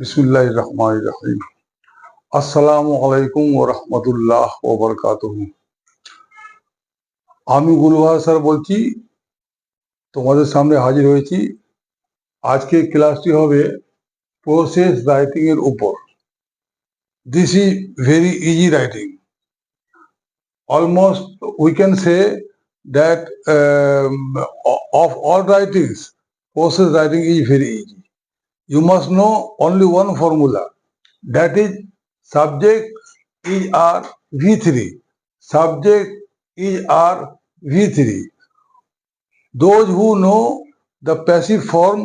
বিসমিল্লাহির রহমানির রহিম। আসসালামু আলাইকুম ওয়া রাহমাতুল্লাহ ওয়া বারাকাতুহু। আমি গুলবাহার স্যার বলছি, তোমাদের সামনে হাজির হয়েছি। আজকে ক্লাসটি হবে প্রসেস রাইটিং এর উপর। This is very easy writing. Almost we can say that of all writings, process writing is very easy. You must know only one formula, that is subject is R V3. Subject is R V3. Those who know the passive form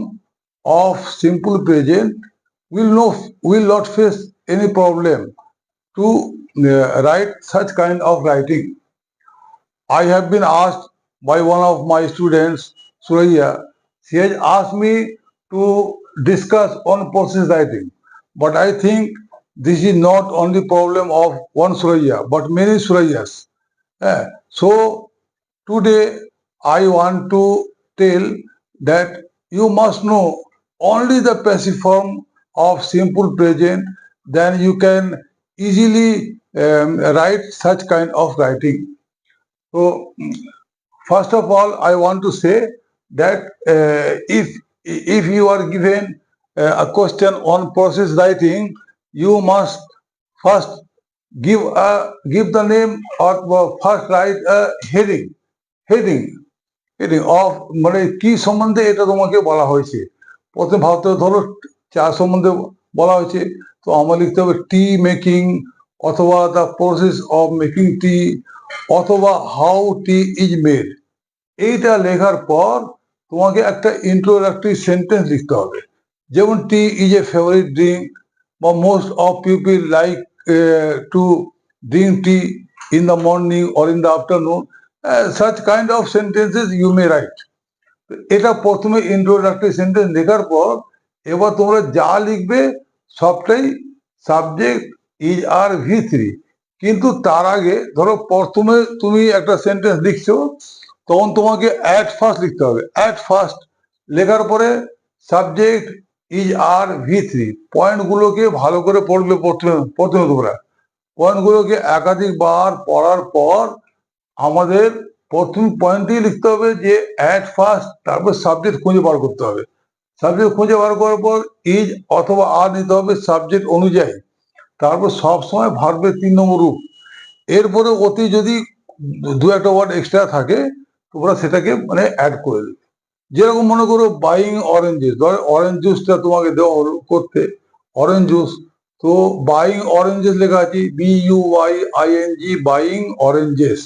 of simple present will not face any problem to write such kind of writing. I have been asked by one of my students, Suraya. She has asked me to discuss on process writing. But I think this is not only problem of one Suraya, but many Surayas. So today I want to tell that you must know only the passive form of simple present, then you can easily write such kind of writing. So first of all, I want to say that if you are given a question on process writing, you must first give the name, or first write a heading of মানে কি সম্বন্ধে এটা তোমাকে বলা হয়েছে। প্রথমে ভাবতে হবে, ধরো চা সম্বন্ধে বলা হয়েছে, তো আমার লিখতে হবে টি মেকিং, অথবা the process of making tea, অথবা হাউ টি ইজ মেড। এইটা লেখার পর তোমাকে একটা ইন্ট্রোডাক্টরি সেন্টেন্স লিখতে হবে, যেমন টি ইজ এ ফেভারিট ড্রিঙ্ক, বা most of people like to drink tea in the morning or in the afternoon. such kind of sentences you may write. এটা প্রথমে ইন্ট্রোডাক্টরি সেন্টেন্স লেখার পর এবার তোমরা যা লিখবে সবটাই সাবজেক্ট ইজ আর V3। কিন্তু তার আগে ধরো প্রথমে তুমি একটা সেন্টেন্স লিখছো, তখন তোমাকে অ্যাট ফার্স্ট লিখতে হবে। অ্যাট ফার্স্ট লেখার পরে সাবজেক্ট ইজ আর V3। পয়েন্টগুলোকে ভালো করে পড়বে প্রথমে তোমরা পয়েন্টগুলোকে একাধিকবার পড়ার পর আমাদের প্রথম পয়েন্টই লিখতে হবে যে অ্যাট ফার্স্ট, তারপর সাবজেক্ট খুঁজে বার করতে হবে। সাবজেক্ট খুঁজে বার করার পর ইজ অথবা আর নিতে হবে সাবজেক্ট অনুযায়ী। তারপর সবসময় ভার্বের 3 নম্বর রূপ। এরপরে অতি যদি দু একটা ওয়ার্ড এক্সট্রা থাকে, তোমরা সেটাকে মানে অ্যাড করে দেবে। যেরকম মনে করো বাইং অরেঞ্জেস, ধরো অরেঞ্জ জুসটা তোমাকে দেওয়া হলো করতে, অরেঞ্জ জুস। তো বাইং অরেঞ্জেস লেখা আছে BUYING, বাইং অরেঞ্জেস।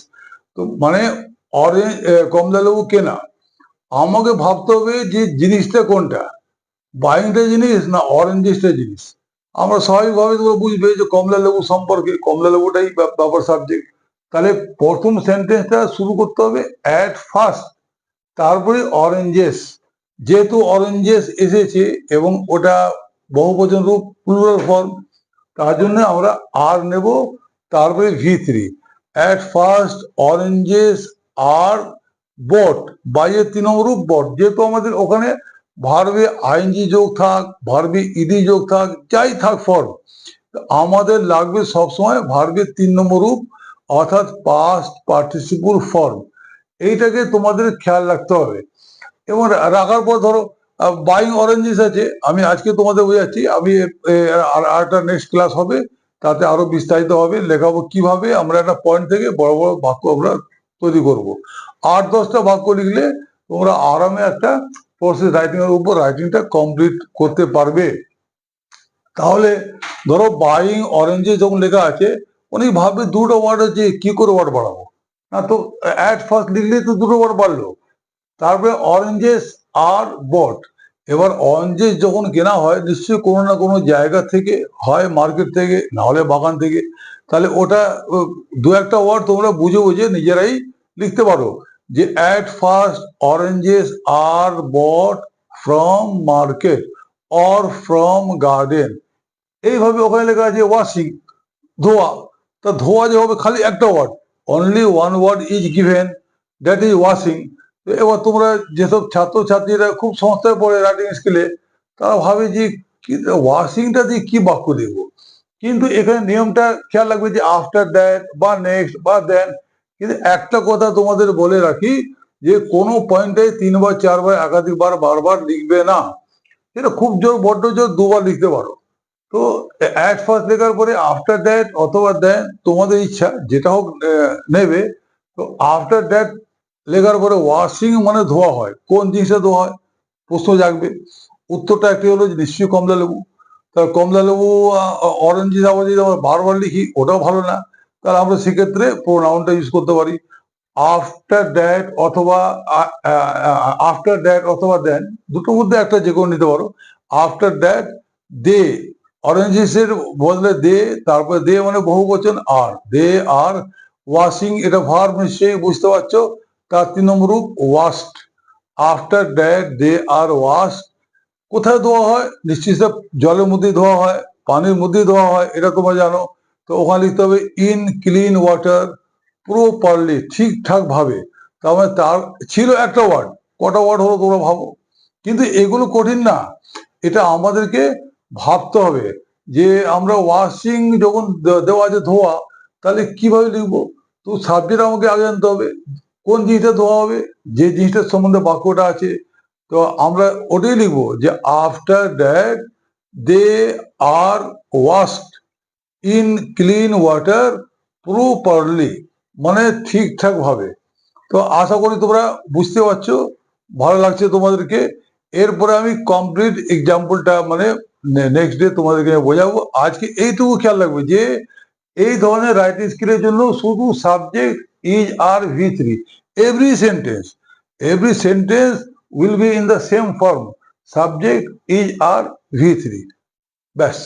তো মানে অরেঞ্জ কমলা লেবু কেনা। আমাকে ভাবতে হবে যে জিনিসটা কোনটা, বাইংটা জিনিস না অরেঞ্জেসটা জিনিস। আমরা স্বাভাবিকভাবে তোমরা বুঝবে যে কমলা লেবু সম্পর্কে, কমলা লেবুটাই ব্যাপার সাবজেক্ট। তাহলে প্রথম সেন্টেন্সটা শুরু করতে হবে অ্যাট ফার্স্ট, তারপরে অরেঞ্জেস। যেহেতু অরেঞ্জেস এসেছে এবং ওটা বহুবচন রূপ, প্লুরাল ফর্ম, তার জন্য আমরা আর নেব, তারপরে V3। At first oranges are bought, বাইয়ের 3 নম্বর রূপ বট। যেহেতু আমাদের ওখানে ভার্বে আইএনজি যোগ থাক, ভার্বে ইডি যোগ থাক, যাই থাক ফর্ম, আমাদের লাগবে সবসময় ভার্বের 3 নম্বর রূপ, অর্থাৎ পাস্ট পার্টিসিপল ফর্ম। এইটাকে তোমাদের খেয়াল রাখতে হবে। এবং রাখার পর ধরো বাইং অরেঞ্জেস আছে, আমি আজকে তোমাদের বোঝাচ্ছি, আমি আর একটা নেক্সট ক্লাস হবে, তাতে আরো বিস্তারিত হবে লেখাবো কিভাবে আমরা একটা পয়েন্ট থেকে বড় বড় বাক্য আমরা তৈরি করব। 8-10টা বাক্য লিখলে তোমরা আরামে একটা প্রসেস রাইটিং এর উপর রাইটিংটা কমপ্লিট করতে পারবে। তাহলে ধরো বাইং অরেঞ্জেস যখন লেখা আছে, অনেক ভাববে দুটো ওয়ার্ড আছে, কি করে ওয়ার্ড বাড়াবো, না তো অ্যাট ফার্স্ট লিখলেই তো দুটো ওয়ার্ড বাড়লো। তারপরে অরেঞ্জেস আর বট। এবার অরেঞ্জেস যখন কেনা হয় নিশ্চয়ই কোনো না কোনো জায়গা থেকে, হয় মার্কেট থেকে, না হলে বাগান থেকে। তাহলে ওটা দু একটা ওয়ার্ড তোমরা বুঝে বুঝে নিজেরাই লিখতে পারো, যে at first oranges are bought from market or from garden. এইভাবে ওখানে লেখা আছে ওয়াশিং, ধোয়া। তা ধোয়া যে হবে খালি একটা word, only one word is given, that is washing. এবার তোমরা যেসব ছাত্রছাত্রীরা খুব সংস্থায় পড়ে রাইটিং স্কিলে, তারা ভাবে যে কিন্তু ওয়াশিংটা দিয়ে কি বাক্য লিখবো? কিন্তু এখানে নিয়মটা খেয়াল রাখবে যে আফটার দ্যাট বা নেক্সট বা দেন। কিন্তু একটা কথা তোমাদের বলে রাখি যে কোনো পয়েন্টে 3 বার 4 বার একাধিকবার বারবার লিখবে না। এটা খুব জোর বড্ড জোর 2 বার লিখতে পারো। তো অ্যাট ফার্স্ট লেখার পরে আফটার দ্যাট অথবা দেন তোমাদের ইচ্ছা যেটা হোক নেবে। তো আফটার দ্যাট লেখার পরে ওয়াশিং মানে ধোয়া হয়, কোন জিনিসটা ধোয়া হয় প্রশ্ন জাগবে। উত্তরটা একটি হলো যে নিশ্চয়ই কমলা লেবু। তার কমলা লেবু অরেঞ্জ আবার যদি আমরা বারবার লিখি ওটাও ভালো না। তাহলে আমরা সেক্ষেত্রে প্রোনাউনটা ইউজ করতে পারি আফটার দ্যাট অথবা আফটার দ্যাট অথবা দেন, দুটোর মধ্যে একটা যে কোনো নিতে পারো। আফটার দ্যাট দে, অরেঞ্জেসের বদলে দে, তারপরে দে মানে বহু বচন আর, দে আর ওয়াশিং, এটা ভার্ব নিশ্চয়ই বুঝতে পারছো। তার 3 নম্বর রূপ washed. After that they are washed. কোথায় ধোয়া হয়? নিশ্চয়ই সব জলের মধ্যেই ধোয়া হয়, পানির মধ্যেই ধোয়া হয়, এটা তোমরা জানো। তো ওখানে লিখতে হবে ইন ক্লিন ওয়াটার প্রপারলি, ঠিকঠাক ভাবে। তার মানে তার ছিল একটা ওয়ার্ড, কটা ওয়ার্ড হলো তোমরা ভাবো। কিন্তু এগুলো কঠিন না, এটা আমাদেরকে ভাবতে হবে যে আমরা ওয়াশিং যখন দেওয়া আছে ধোয়া, তাহলে কিভাবে লিখবো? তো সাবজেক্ট আমাকে আগে জানতে হবে, কোন জিনিসটা ধোয়া হবে, যে জিনিসটার সম্বন্ধে বাক্যটা আছে। তো আমরা ওটাই লিখবো যে after that they are washed in clean water properly, মানে ঠিকঠাক ভাবে। তো আশা করি তোমরা বুঝতে পারছো, ভালো লাগছে তোমাদেরকে। এরপরে আমি কমপ্লিট এক্সাম্পলটা মানে নেক্সট ডে তোমাদেরকে বোঝাবো। আজকে এইটুকু খেয়াল রাখবে যে এই ধরনের রাইটিং স্কিলের জন্য শুধু subject is are V3, every sentence will be in the same form, subject is are V3, ব্যাস।